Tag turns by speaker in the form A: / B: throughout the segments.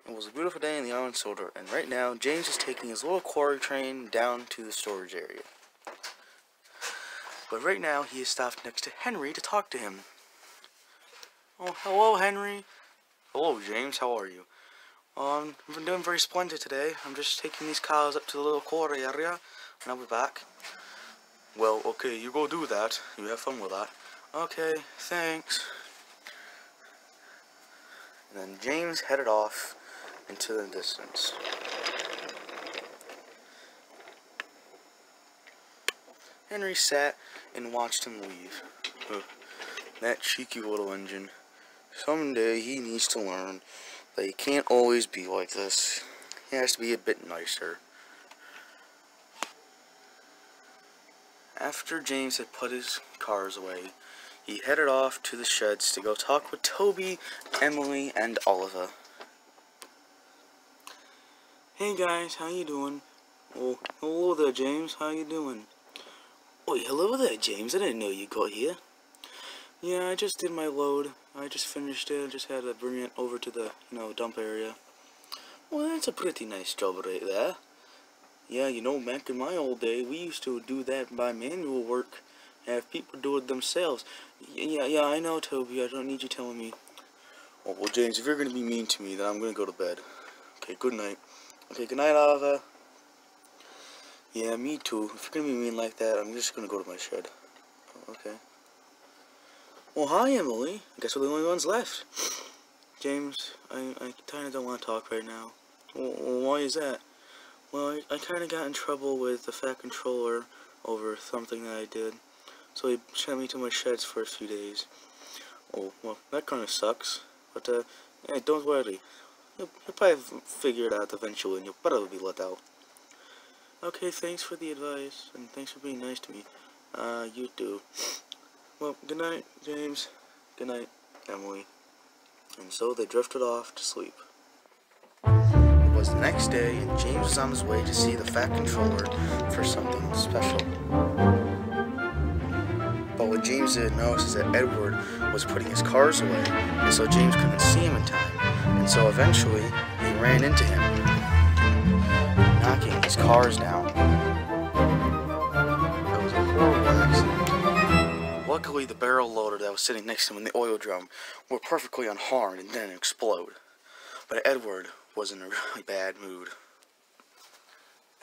A: It was a beautiful day in the Island Soldier, and right now James is taking his little quarry train down to the storage area. But right now he is stopped next to Henry to talk to him. Oh, hello Henry. Hello James, how are you? I've been doing very splendid today. I'm just taking these cows up to the little quarry area, and I'll be back. Well, okay, you go do that. You have fun with that. Okay, thanks. And then James headed off into the distance. Henry sat and watched him leave. That cheeky little engine. Someday he needs to learn that he can't always be like this. He has to be a bit nicer. After James had put his cars away, he headed off to the sheds to go talk with Toby, Emily, and Oliver. Hey guys, how you doing? Oh, hello there James, how you doing? Oh, hello there James, I didn't know you got here. Yeah, I just did my load. I just finished it, I just had to bring it over to the, dump area. Well, that's a pretty nice job right there. Yeah, back in my old day, we used to do that by manual work. Have people do it themselves. Yeah, I know, Toby, I don't need you telling me. Oh, well, James, if you're going to be mean to me, then I'm going to go to bed. Okay, good night. Okay, good night, Oliver. Yeah, me too. If you're going to be mean like that, I'm just going to go to my shed. Okay. Well, hi, Emily. I guess we're the only ones left. James, I kind of don't want to talk right now. Well, why is that? Well, I kind of got in trouble with the Fat Controller over something that I did. So he sent me to my sheds for a few days. Oh, well, that kind of sucks. But, yeah, don't worry. You'll probably figure it out eventually, and you'll probably be let out. Okay, thanks for the advice, and thanks for being nice to me. You too. Well, good night, James. Good night, Emily. And so they drifted off to sleep. It was the next day, and James was on his way to see the Fat Controller for something special. But what James didn't notice is that Edward was putting his cars away, and so James couldn't see him in time. And so eventually, he ran into him, knocking his cars down. That was a horrible accident. Luckily, the barrel loader that was sitting next to him in the oil drum were perfectly unharmed and didn't explode. But Edward was in a really bad mood.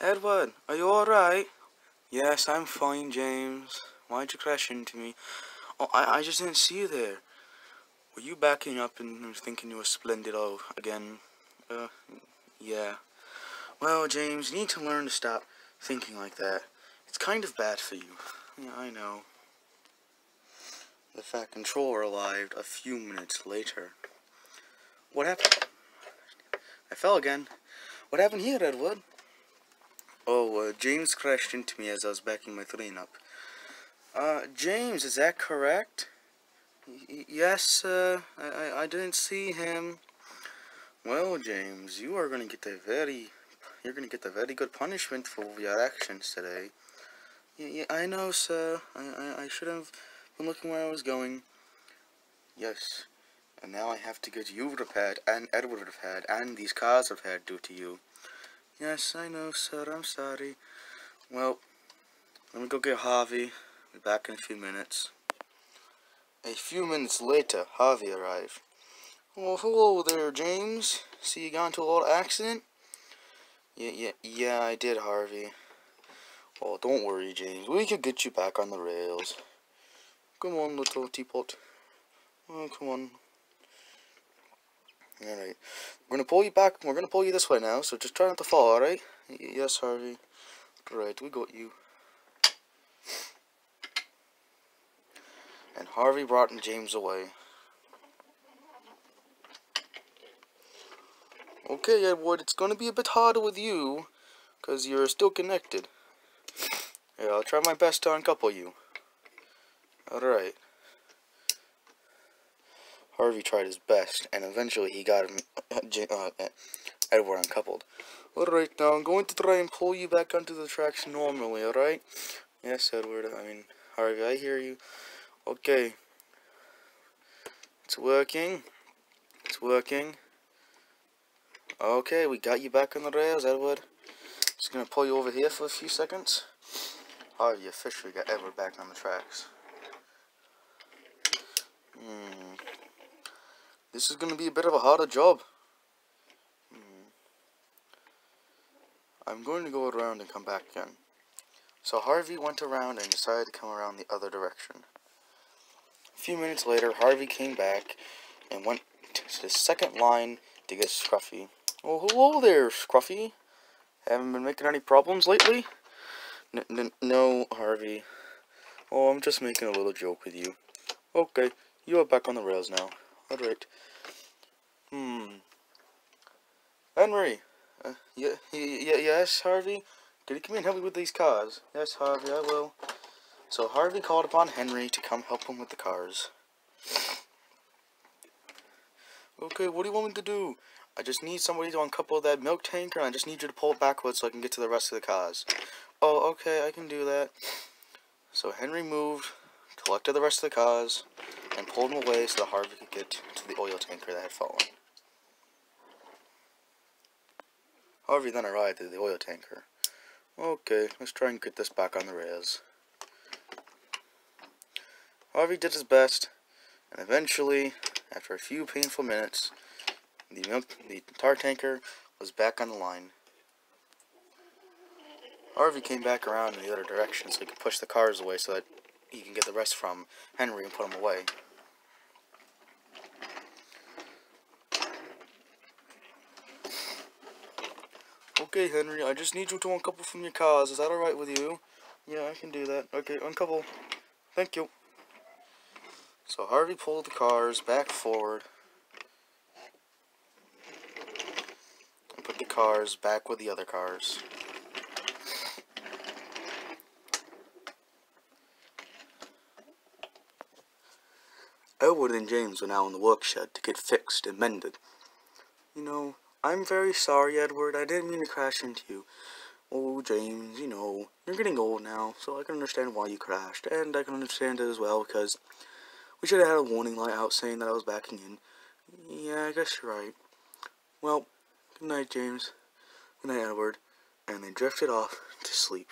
A: Edward, are you alright? Yes, I'm fine, James. Why'd you crash into me? Oh, I just didn't see you there. Were you backing up and thinking you were splendid again? Yeah. Well, James, you need to learn to stop thinking like that. It's kind of bad for you. Yeah, I know. The Fat Controller arrived a few minutes later. What happened? I fell again. What happened here, Edward? Oh, James crashed into me as I was backing my train up. James, is that correct? Yes, I didn't see him. Well, James, you're gonna get a very good punishment for your actions today. Yeah, I know, sir. I should have been looking where I was going. Yes, and now I have to get you repaired, and Edward would have had, and these cars have had due to you. Yes, I know, sir. I'm sorry. Well, let me go get Harvey. Be back in a few minutes. A few minutes later, Harvey arrived. Oh, hello there, James. See you got into a little accident? Yeah, I did, Harvey. Oh, don't worry, James. We could get you back on the rails. Come on, little teapot. Oh, come on. Alright. We're gonna pull you back. We're gonna pull you this way now, so just try not to fall, alright? Yes, Harvey. Alright, we got you. And Harvey brought James away. Okay, Edward, it's gonna be a bit harder with you, because you're still connected. Yeah, I'll try my best to uncouple you. Alright. Harvey tried his best, and eventually he got him, Edward uncoupled. Alright, now I'm going to try and pull you back onto the tracks normally, alright? Yes, Edward, Harvey, I hear you. Okay. It's working. It's working. Okay, we got you back on the rails, Edward. Just gonna pull you over here for a few seconds. Harvey officially got Edward back on the tracks. This is gonna be a bit of a harder job. I'm going to go around and come back again. So Harvey went around and decided to come around the other direction. A few minutes later, Harvey came back and went to the second line to get Scruffy. Oh, hello there, Scruffy. Haven't been making any problems lately? No, Harvey. Oh, I'm just making a little joke with you. Okay, you are back on the rails now. Alright. Henry. Yes, Harvey? Can you come and help me with these cars? Yes, Harvey, I will. So Harvey called upon Henry to come help him with the cars. Okay, what do you want me to do? I just need somebody to uncouple that milk tanker, and I just need you to pull it backwards so I can get to the rest of the cars. Oh, okay, I can do that. So Henry moved, collected the rest of the cars, and pulled them away so that Harvey could get to the oil tanker that had fallen. Harvey then arrived at the oil tanker. Okay, let's try and get this back on the rails. Harvey did his best, and eventually, after a few painful minutes, the tar tanker was back on the line. Harvey came back around in the other direction so he could push the cars away so that he can get the rest from Henry and put them away. Okay, Henry, I just need you to uncouple from your cars. Is that alright with you? Yeah, I can do that. Okay, uncouple. Thank you. So Harvey pulled the cars back forward and put the cars back with the other cars. Elwood and James were now in the workshed to get fixed and mended. You know, I'm very sorry, Edward. I didn't mean to crash into you. Oh, James, you know, you're getting old now, so I can understand why you crashed. And I can understand it as well, because we should have had a warning light out saying that I was backing in. Yeah, I guess you're right. Well, good night, James. Good night, Edward. And they drifted off to sleep.